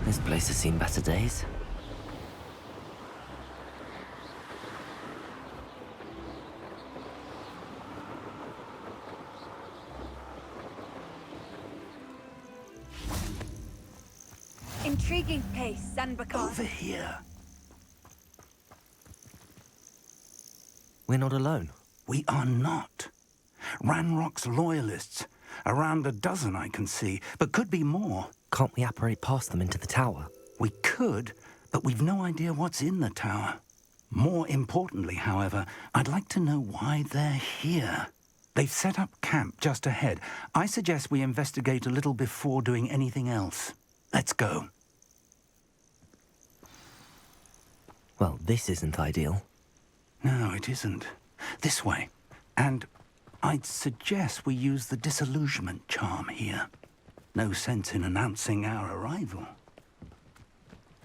This place has seen better days. Intriguing place, Zanbakar. Over here. We're not alone. We are not. Ranrock's loyalists. Around a dozen I can see, but could be more. Can't we apparate past them into the tower? We could, but we've no idea what's in the tower. More importantly, however, I'd like to know why they're here. They've set up camp just ahead. I suggest we investigate a little before doing anything else. Let's go. Well, this isn't ideal. No, it isn't. This way. And I'd suggest we use the disillusionment charm here. No sense in announcing our arrival.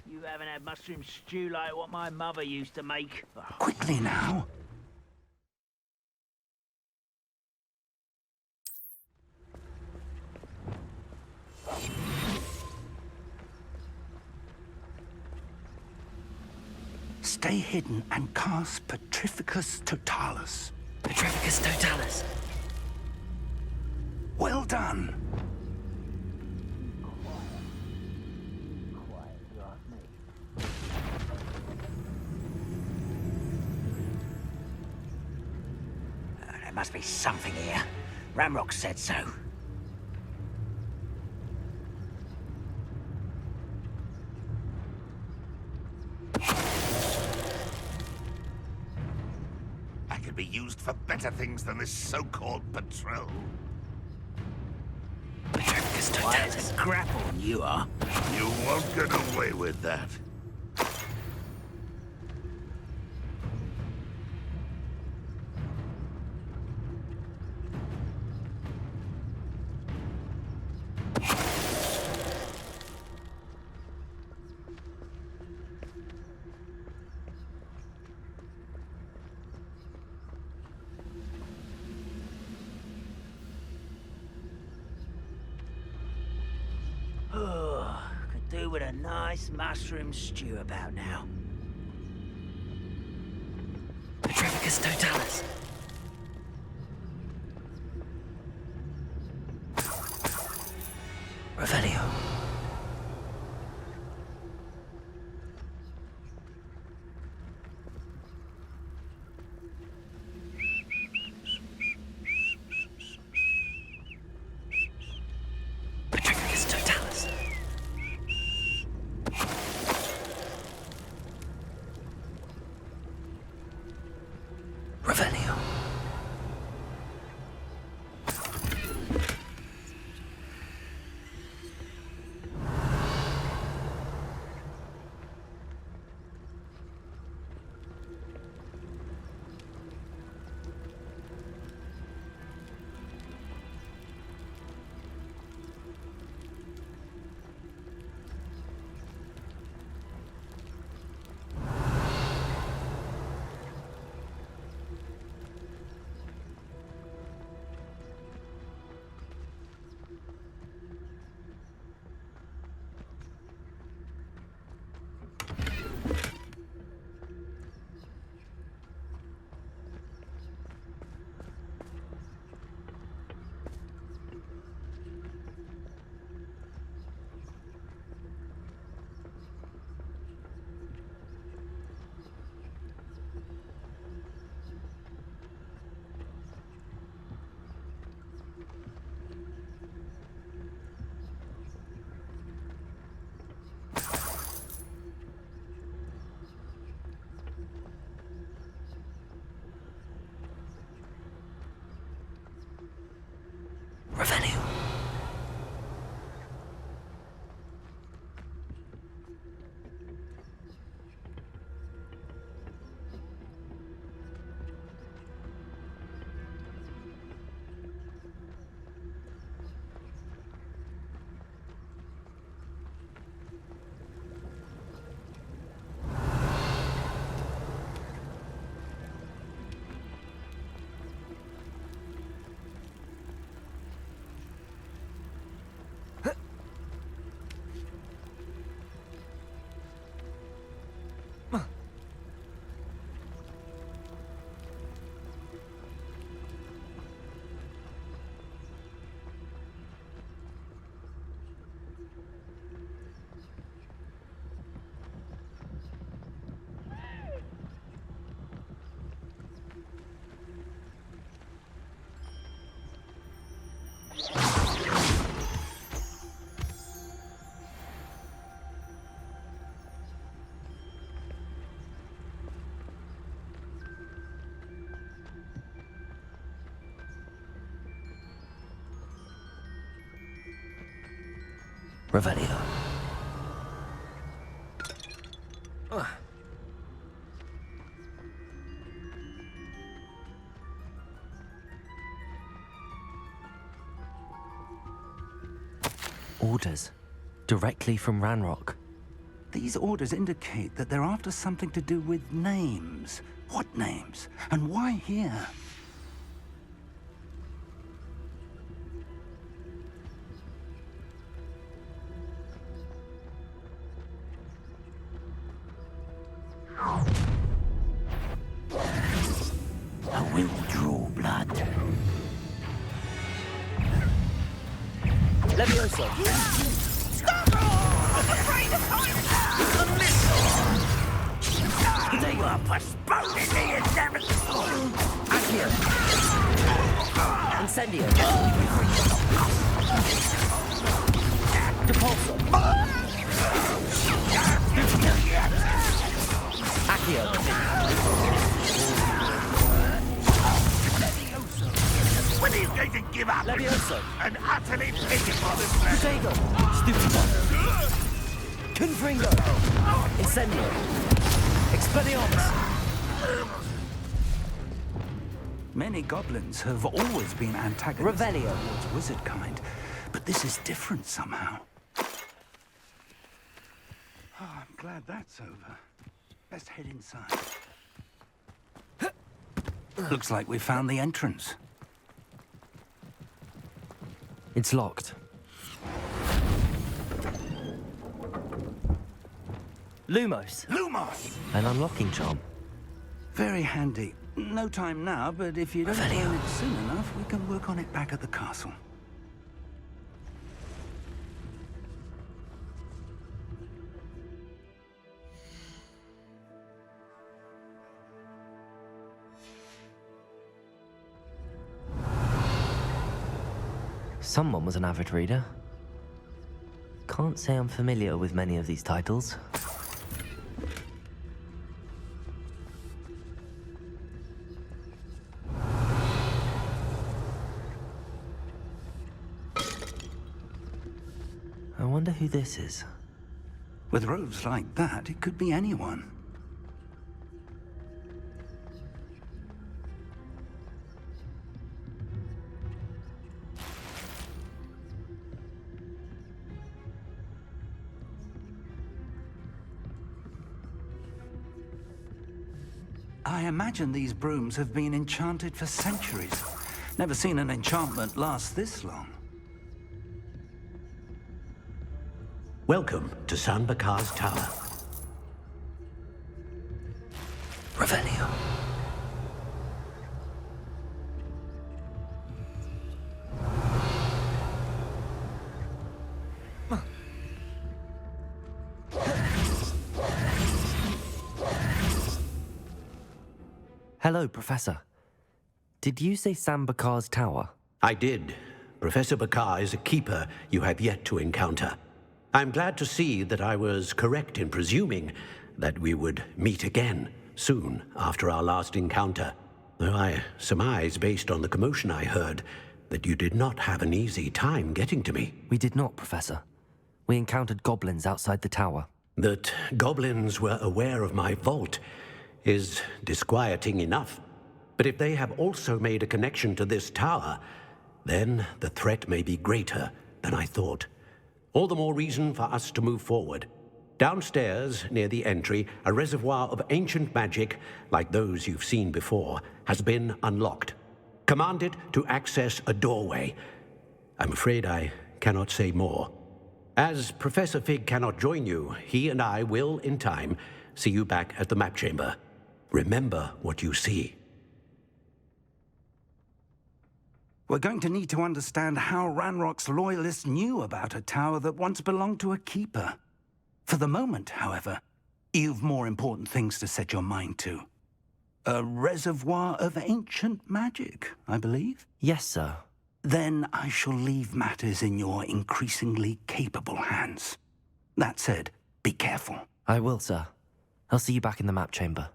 You haven't had mushroom stew like what my mother used to make. Oh. Quickly now. Stay hidden and cast Petrificus Totalis. Petrificus Totalis. Well done. Quiet, you ask me. There must be something here. Ramrock said so. Be used for better things than this so-called patrol. Petrificus Quiet Totalis. as a grapple, you are. You won't get away with that. Could do with a nice mushroom stew about now. Petrificus Totalis. Revelio. Petrificus Totalis. Revelio. Revelio. Orders. Directly from Ranrock. These orders indicate that they're after something to do with names. What names? And why here? I will draw blood. Levioso. You are postponing the endeavors! Accio. Incendio. Depulso. Accio. When are you going to give up? Levioso. And utterly pity for this man? Protego. Stupido. Confringo. Incendio. Expelliarmus. Many goblins have always been antagonists Revelio. towards wizard kind, but this is different somehow. Oh, I'm glad that's over. Let's head inside. Looks like we found the entrance. It's locked. Lumos. Lumos! An unlocking charm. Very handy. No time now, but if you don't Revelio. learn it soon enough, we can work on it back at the castle. Someone was an avid reader. Can't say I'm familiar with many of these titles. I wonder who this is. With robes like that, it could be anyone. I imagine these brooms have been enchanted for centuries. Never seen an enchantment last this long. Welcome to San Bakar's Tower. Revelio. Hello, Professor. Did you say San Bakar's Tower? I did. Professor Bakar is a keeper you have yet to encounter. I'm glad to see that I was correct in presuming that we would meet again soon after our last encounter. Though I surmise, based on the commotion I heard, that you did not have an easy time getting to me. We did not, Professor. We encountered goblins outside the tower. That goblins were aware of my vault is disquieting enough. But if they have also made a connection to this tower, then the threat may be greater than I thought. All the more reason for us to move forward. Downstairs, near the entry, a reservoir of ancient magic, like those you've seen before, has been unlocked. Command it to access a doorway. I'm afraid I cannot say more. As Professor Fig cannot join you, he and I will, in time, see you back at the map chamber. Remember what you see. We're going to need to understand how Ranrock's loyalists knew about a tower that once belonged to a keeper. For the moment, however, you've more important things to set your mind to. A reservoir of ancient magic, I believe? Yes, sir. Then I shall leave matters in your increasingly capable hands. That said, be careful. I will, sir. I'll see you back in the map chamber.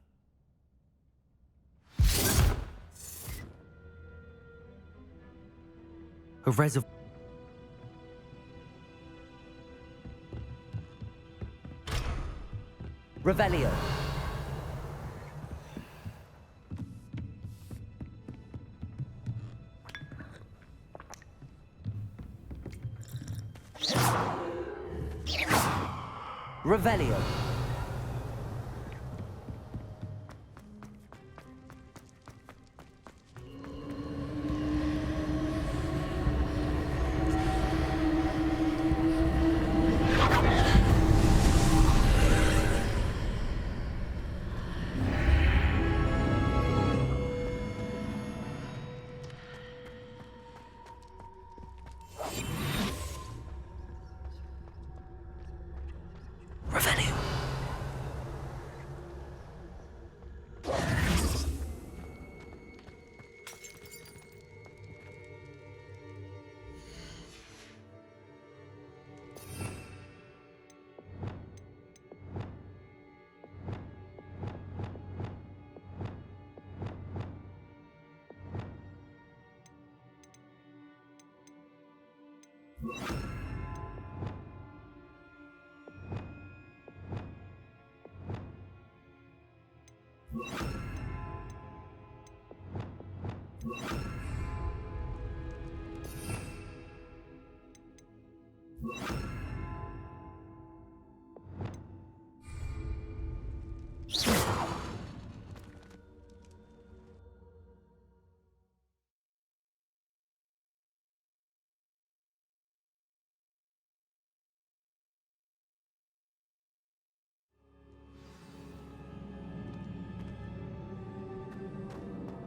A Revelio. Revelio. Revelio.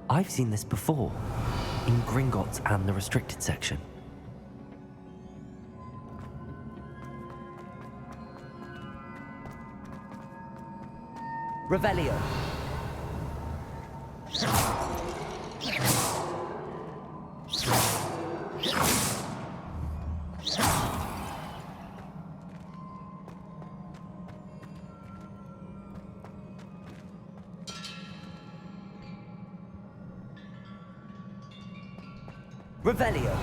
I've seen this before, in Gringotts and the restricted section. Revelio. Revelio.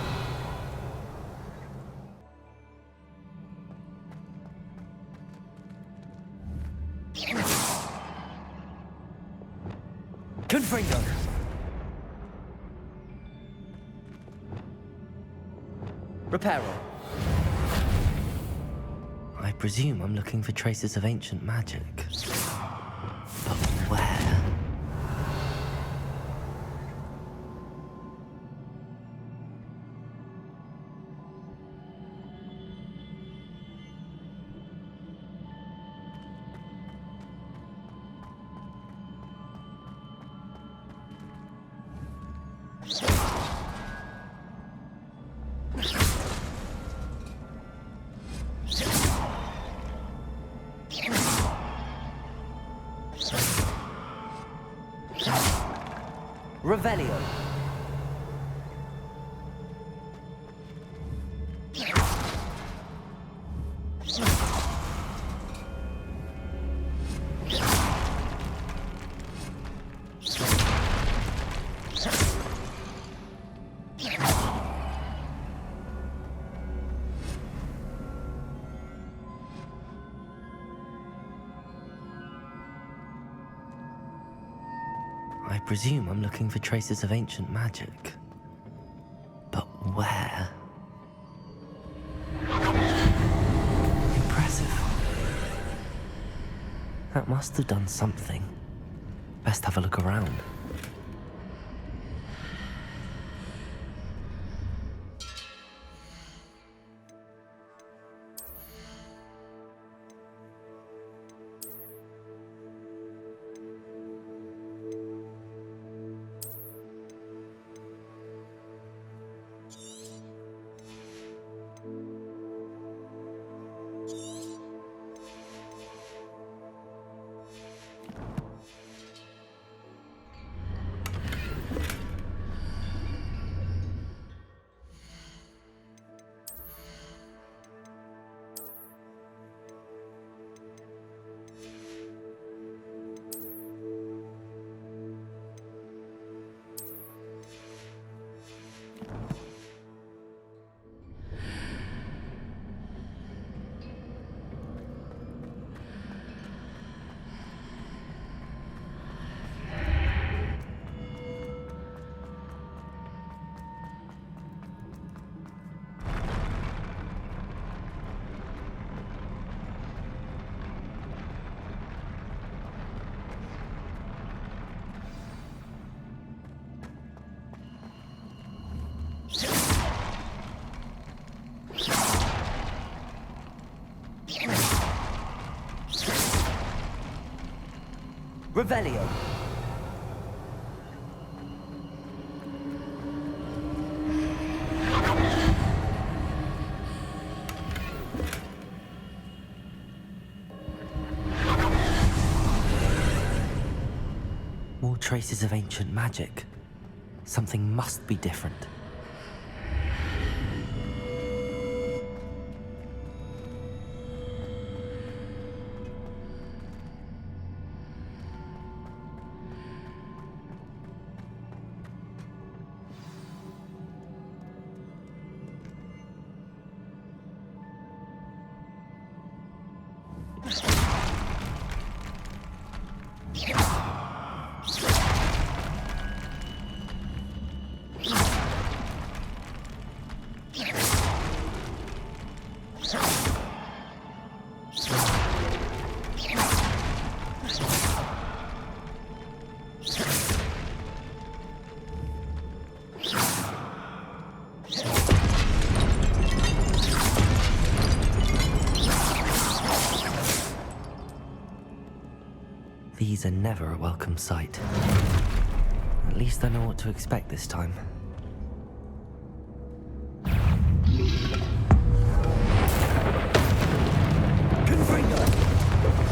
Confringo. Reparo. I presume I'm looking for traces of ancient magic. But where? Revelio. I presume I'm looking for traces of ancient magic. But where? Impressive. That must have done something. Best have a look around. Revelio. More traces of ancient magic. Something must be different. These are never a welcome sight. At least I know what to expect this time. Confringo!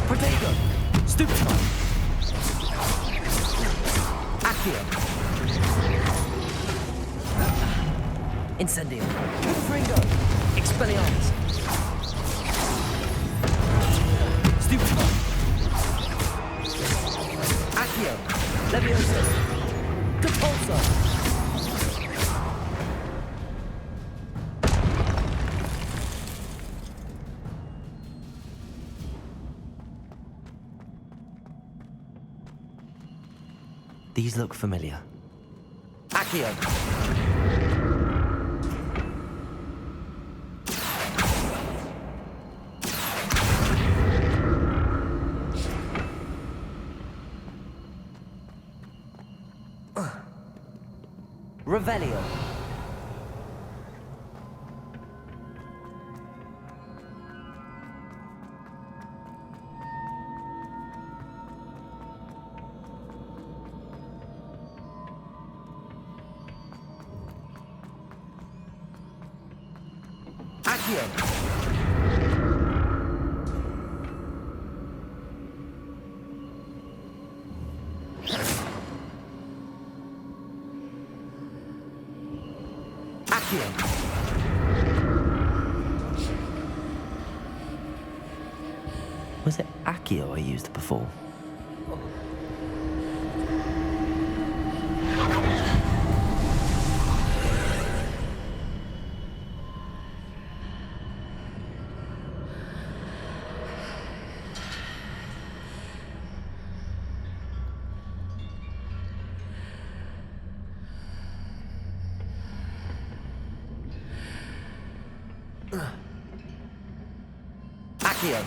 Protego! Stupefy! Accio! Incendio! Confringo! Expelliarmus! Stupefy! Accio, Levioso, Capulso. These look familiar. Accio. Revelio. Accio. Was it Accio I used before? Accio.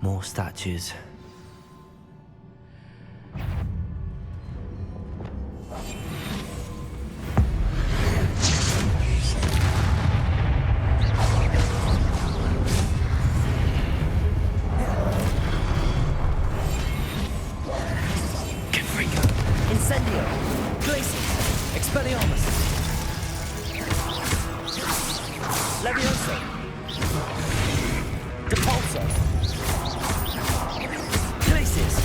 More statues. Incendio! Glacius! Expelliarmus! Levioso! Depulso! Glacius!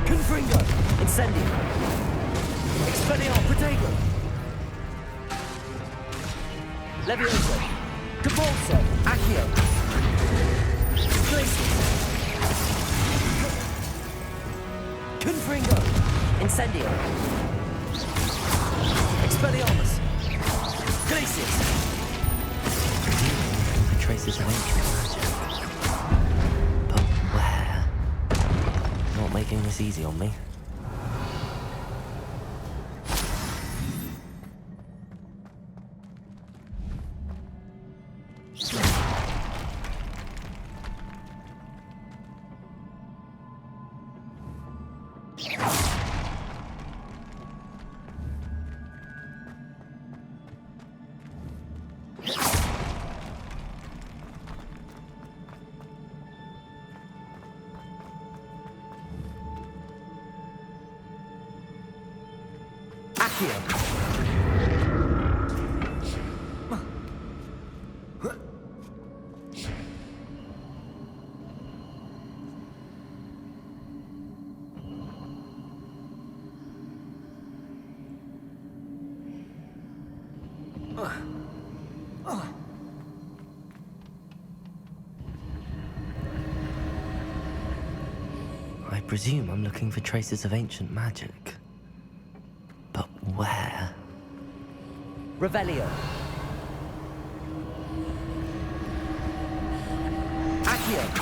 Confringo! Incendio! Expelliarmus! Protego! Levioso! Depulso! Accio! Glacius! Confringo! Incendio! Expelliarmus! Glaciers! The traces of ancient magic. But where? Not making this easy on me. I presume I'm looking for traces of ancient magic. But where? Revelio. Accio.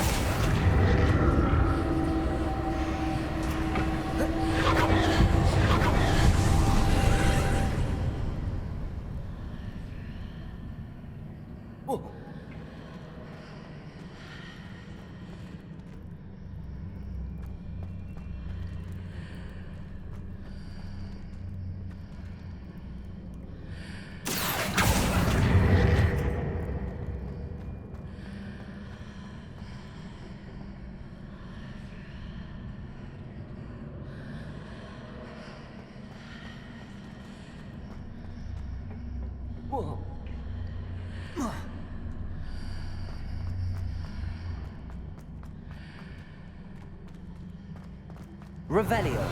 Revelio.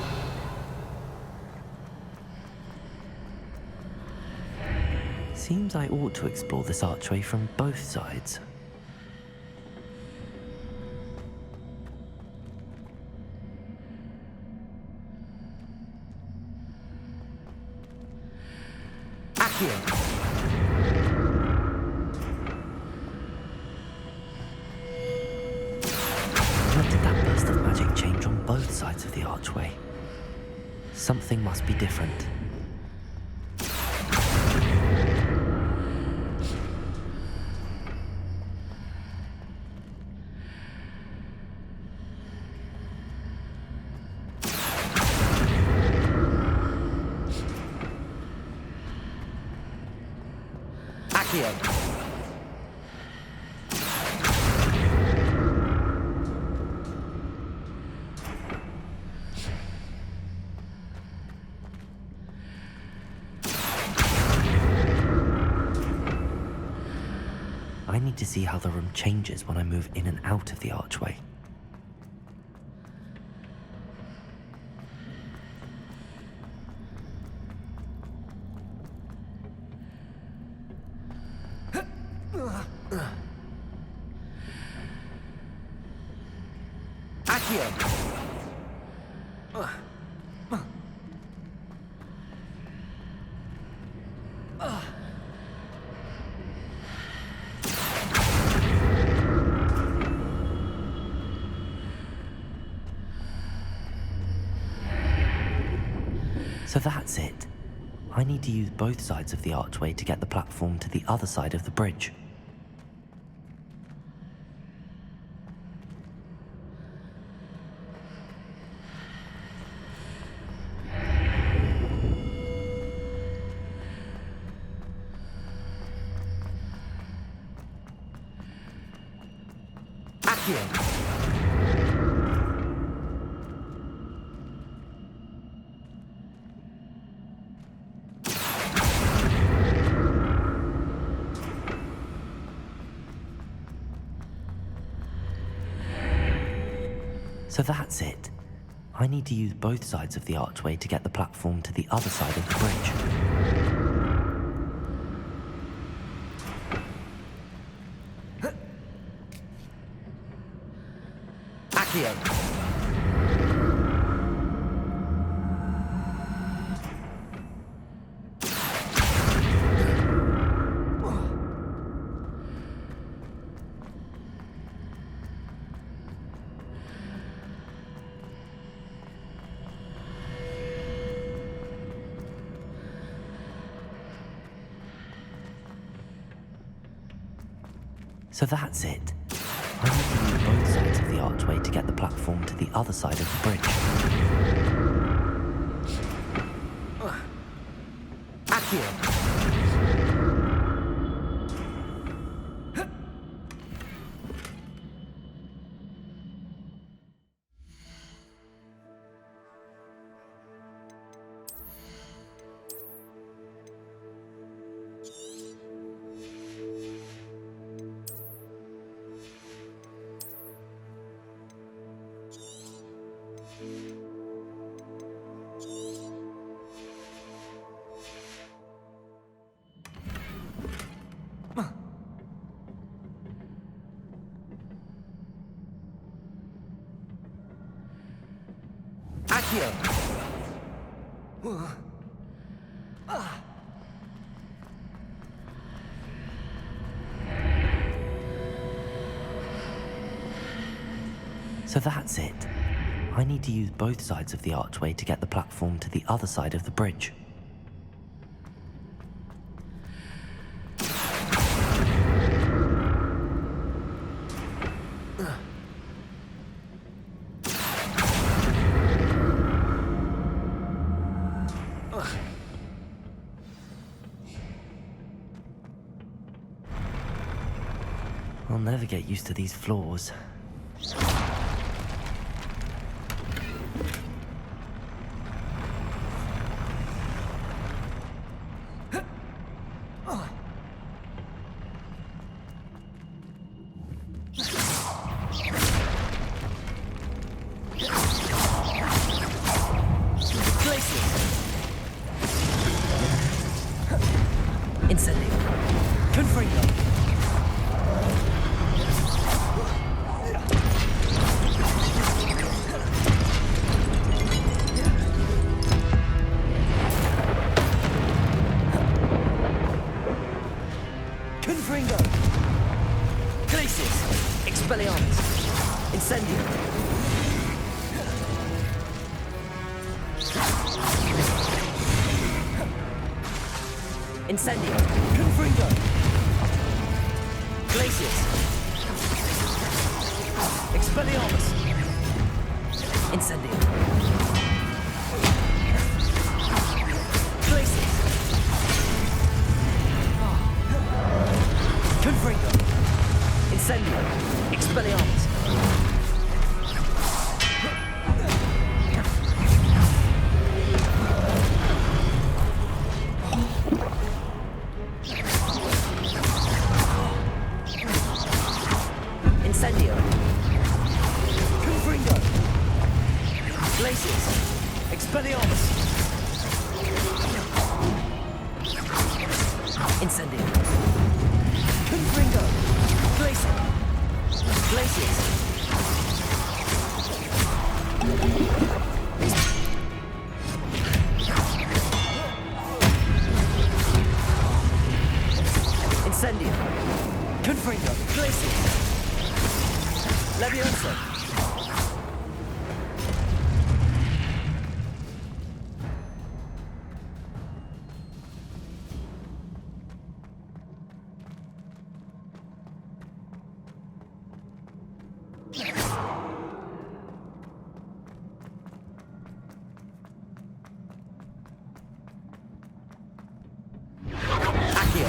Seems I ought to explore this archway from both sides. Accio. What did that burst of magic change on both sides of the archway? Something must be different. Accio. I need to see how the room changes when I move in and out of the archway. Accio. So that's it. I need to use both sides of the archway to get the platform to the other side of the bridge. Accio. So that's it. I need to use both sides of the archway to get the platform to the other side of the bridge. Accio. So that's it. I need to use both sides of the archway to get the platform to the other side of the bridge. Accio. Accio. So that's it. I need to use both sides of the archway to get the platform to the other side of the bridge. I'll never get used to these floors. Incendio. Confringo. Confringo. Glacius. Expelliarmus. Incendio. Incendio. Confringo. Glacius. Expelliarmus. Incendio. Glacius. Confringo. Incendio. Expelliarmus. Incendio. Confringo. Glacius. Expelliarmus. Incendio. Confringo. Glacius. Glacius. Incendio. Confringo. Glacius. Leviosa. Accio.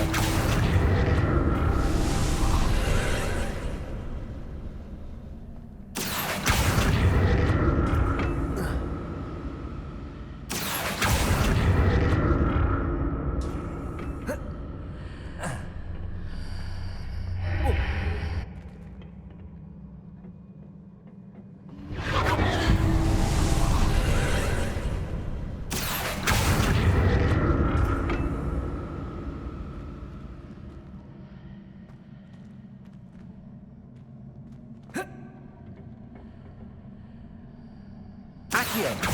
Accio.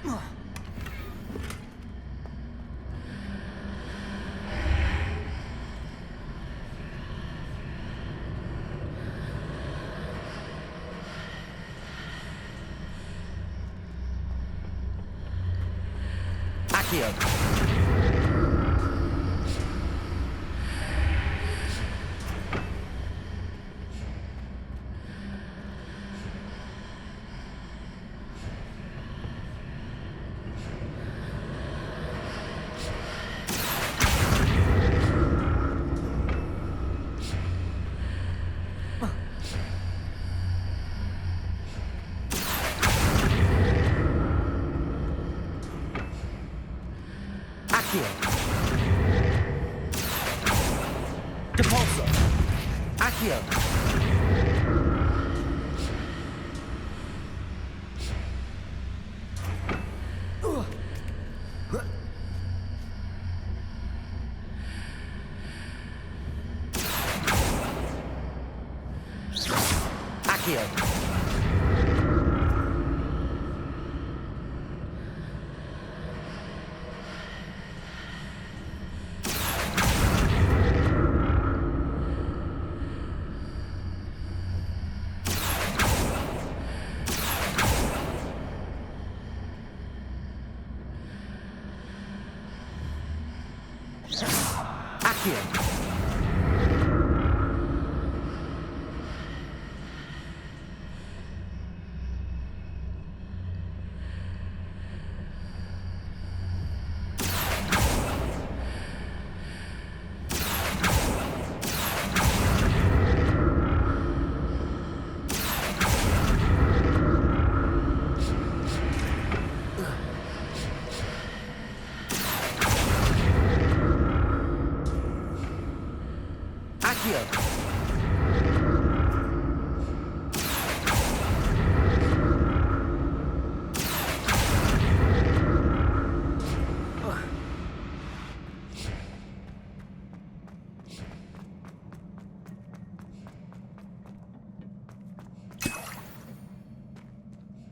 Accio. Accio. Depulso. Accio. Accio. Accio. Accio.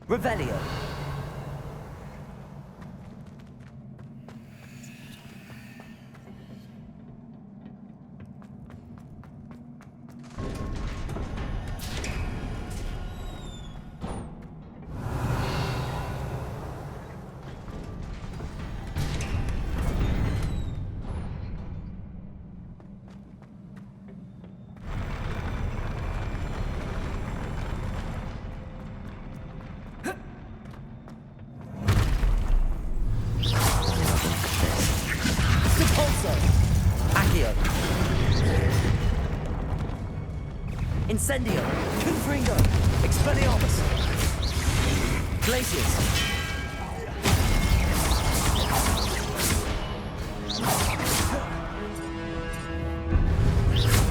Revelio. Depulso. Accio. Incendio. Confringo. Expelliarmus. Glacius.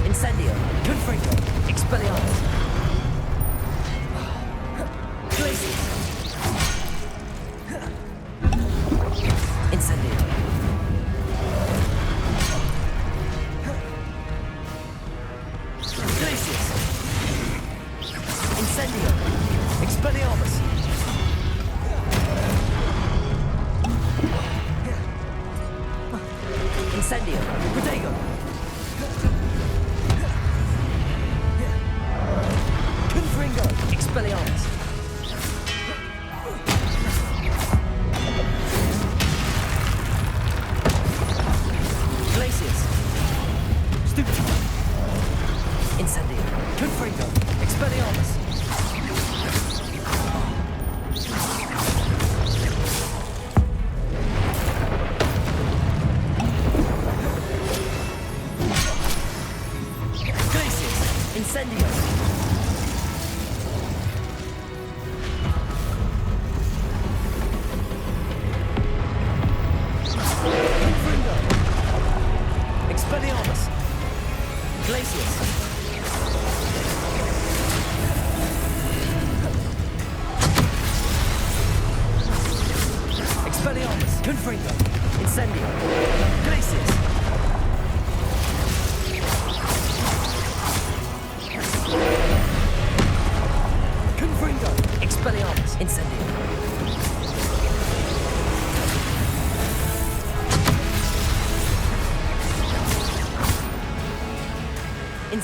Incendio. Confringo. Expelliarmus. Glacius. Incendio. Glacius. Incendio. Expelliarmus. Incendio. Protego. Confringo. Expelliarmus. Glacius. Stupid. Incendio. Confringo. Expelliarmus. Glacius. Incendio. Confringo. Expelliarmus. Glacius. Expelliarmus. Confringo. Incendio. Glacius. Confringo. Expelliarmus. Incendio.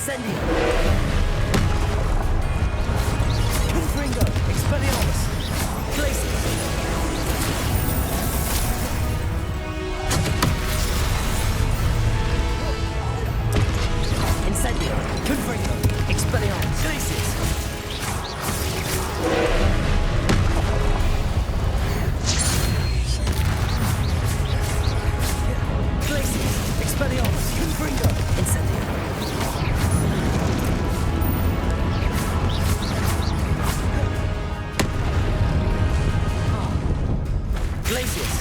Incendio. Confringo. Expelliarmus. Glacius. Incendio. Confringo. Expelliarmus. Glacius. Glacius. Expelliarmus. Confringo. Incendio. Glacius.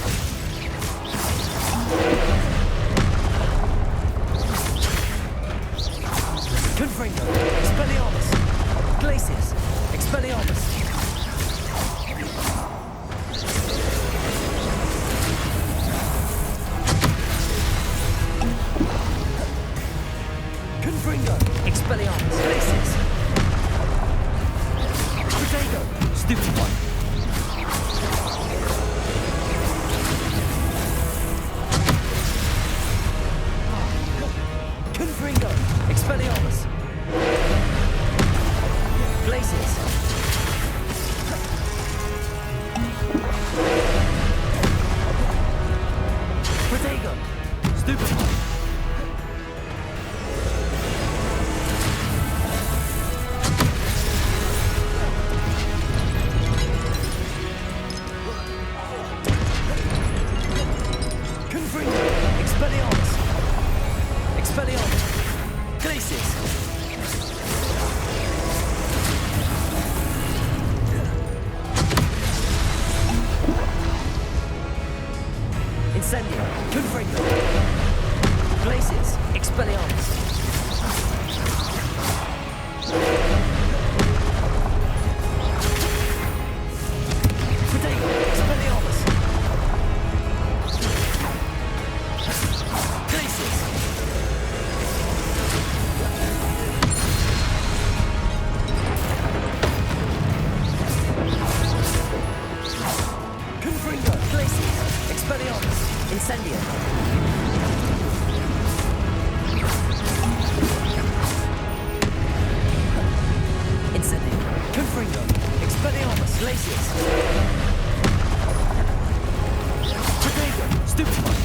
Confringo. Expelliarmus. Glacius. Expelliarmus. Confringo. Expelliarmus. Glacius. Protego. Stupid one. Confringo. Expelliarmus. Glacius. Protego. Stupid one. Confringo. Expelliarmus. Expelliarmus. Glacius. Incendio. Confringo. Glacius. Expelliarmus. Protego. Expelliarmus. Glacius. Confringo. Glacius. Expelliarmus. Incendio. Incendio. Confringo. Expelliarmus. Glacius. Protego. Stupid one.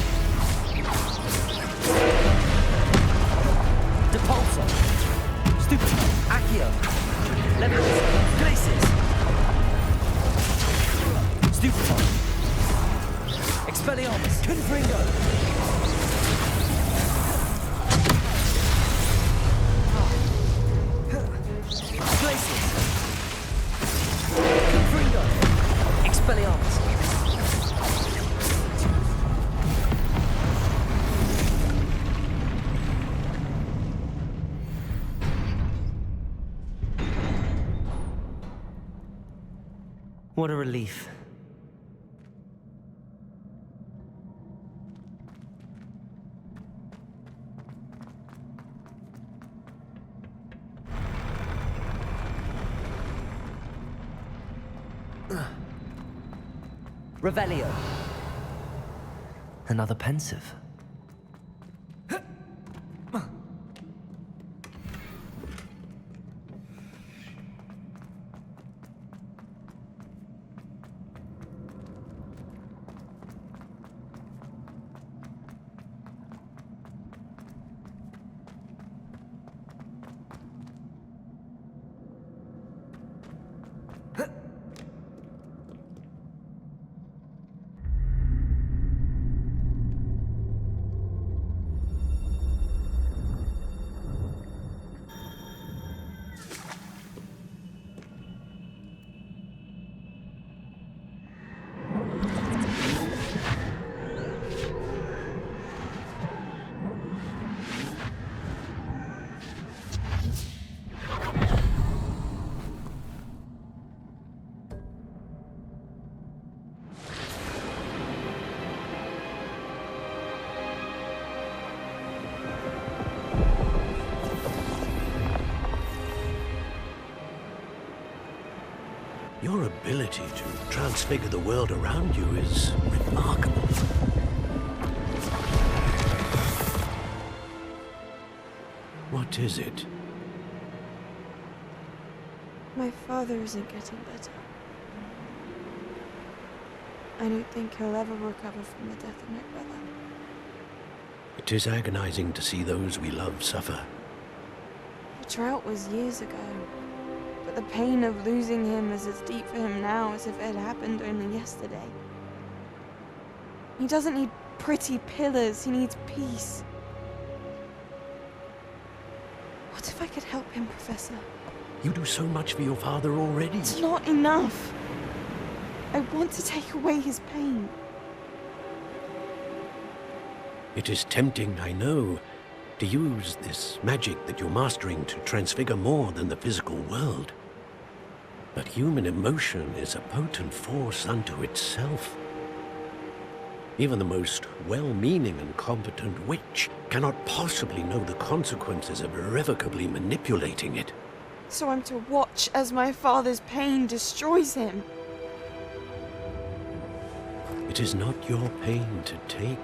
Depulso. Stupid one. Accio. Leviosa. Glacius. Stupid one. Expelliarmus. Confringo. Glacius. Confringo. Expelliarmus. What a relief. Revelio. Another pensive. Your ability to transfigure the world around you is remarkable. What is it? My father isn't getting better. I don't think he'll ever recover from the death of my brother. It is agonizing to see those we love suffer. The drought was years ago, but the pain of losing him is as deep for him now as if it had happened only yesterday. He doesn't need pretty pillars, he needs peace. What if I could help him, Professor? You do so much for your father already. It's not enough. I want to take away his pain. It is tempting, I know, to use this magic that you're mastering to transfigure more than the physical world. But human emotion is a potent force unto itself. Even the most well-meaning and competent witch cannot possibly know the consequences of irrevocably manipulating it. So I'm to watch as my father's pain destroys him. It is not your pain to take.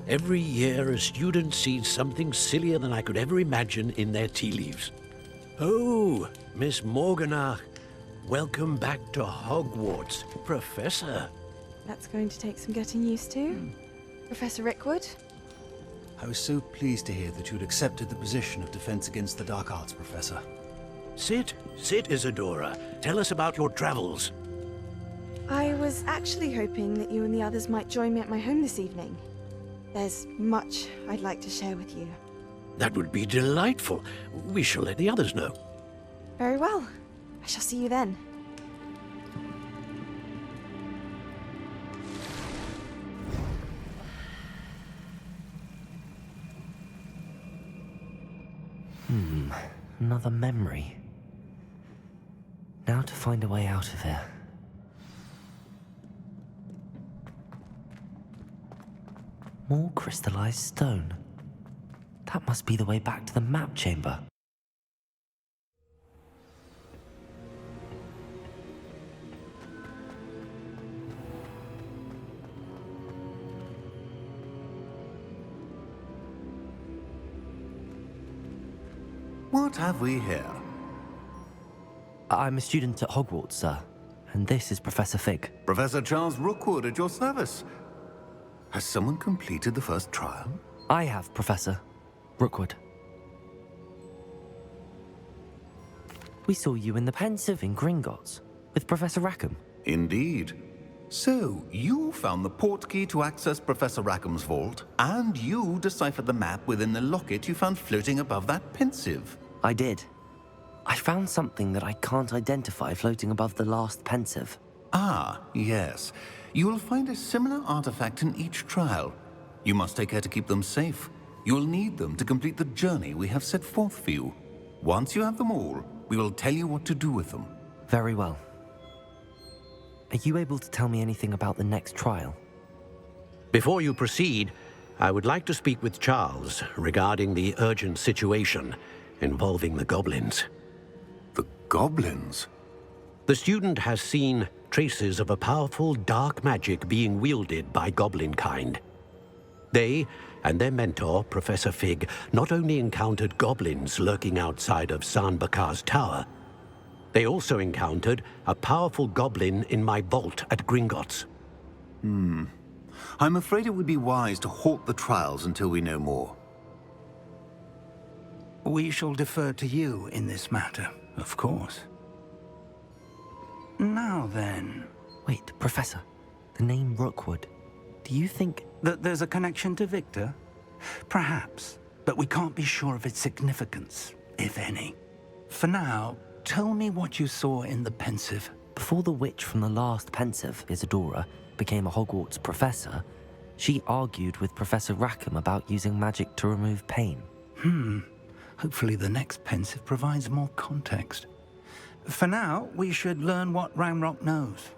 Every year, a student sees something sillier than I could ever imagine in their tea leaves. Oh, Miss Morganach, welcome back to Hogwarts, Professor. That's going to take some getting used to. Professor Rickwood? I was so pleased to hear that you'd accepted the position of Defense Against the Dark Arts, Professor. Sit, Isadora. Tell us about your travels. I was actually hoping that you and the others might join me at my home this evening. There's much I'd like to share with you. That would be delightful. We shall let the others know. Very well. I shall see you then. Another memory. Now to find a way out of here. More crystallized stone. That must be the way back to the map chamber. What have we here? I'm a student at Hogwarts, sir. And this is Professor Fig. Professor Charles Rookwood at your service. Has someone completed the first trial? I have, Professor Rookwood. We saw you in the Pensive in Gringotts with Professor Rackham. Indeed. So, you found the portkey to access Professor Rackham's vault, and you deciphered the map within the locket you found floating above that Pensive. I did. I found something that I can't identify floating above the last Pensive. Ah, yes. You will find a similar artifact in each trial. You must take care to keep them safe. You will need them to complete the journey we have set forth for you. Once you have them all, we will tell you what to do with them. Very well. Are you able to tell me anything about the next trial? Before you proceed, I would like to speak with Charles regarding the urgent situation involving the goblins. The goblins? The student has seen traces of a powerful dark magic being wielded by goblin kind. They and their mentor, Professor Fig, not only encountered goblins lurking outside of Sanbakar's tower, they also encountered a powerful goblin in my vault at Gringotts. I'm afraid it would be wise to halt the trials until we know more. We shall defer to you in this matter, of course. Now then... Wait, Professor. The name Rookwood. Do you think... that there's a connection to Victor? Perhaps, but we can't be sure of its significance, if any. For now, tell me what you saw in the Pensive. Before the witch from the last Pensive, Isadora, became a Hogwarts professor, she argued with Professor Rackham about using magic to remove pain. Hopefully the next Pensive provides more context. For now, we should learn what Ramrock knows.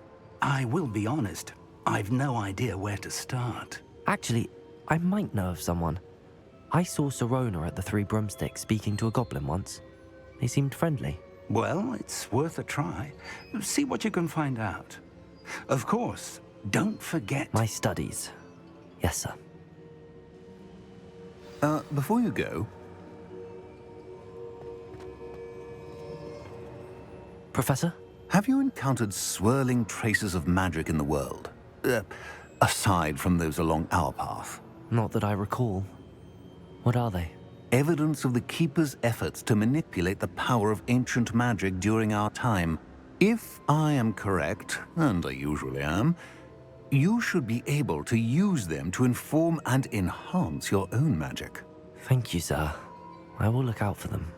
I will be honest, I've no idea where to start. Actually, I might know of someone. I saw Serona at the Three Broomsticks speaking to a goblin once. They seemed friendly. Well, it's worth a try. See what you can find out. Of course, don't forget... My studies. Yes, sir. Before you go... Professor? Have you encountered swirling traces of magic in the world? Aside from those along our path? Not that I recall. What are they? Evidence of the Keeper's efforts to manipulate the power of ancient magic during our time. If I am correct, and I usually am, you should be able to use them to inform and enhance your own magic. Thank you, sir. I will look out for them.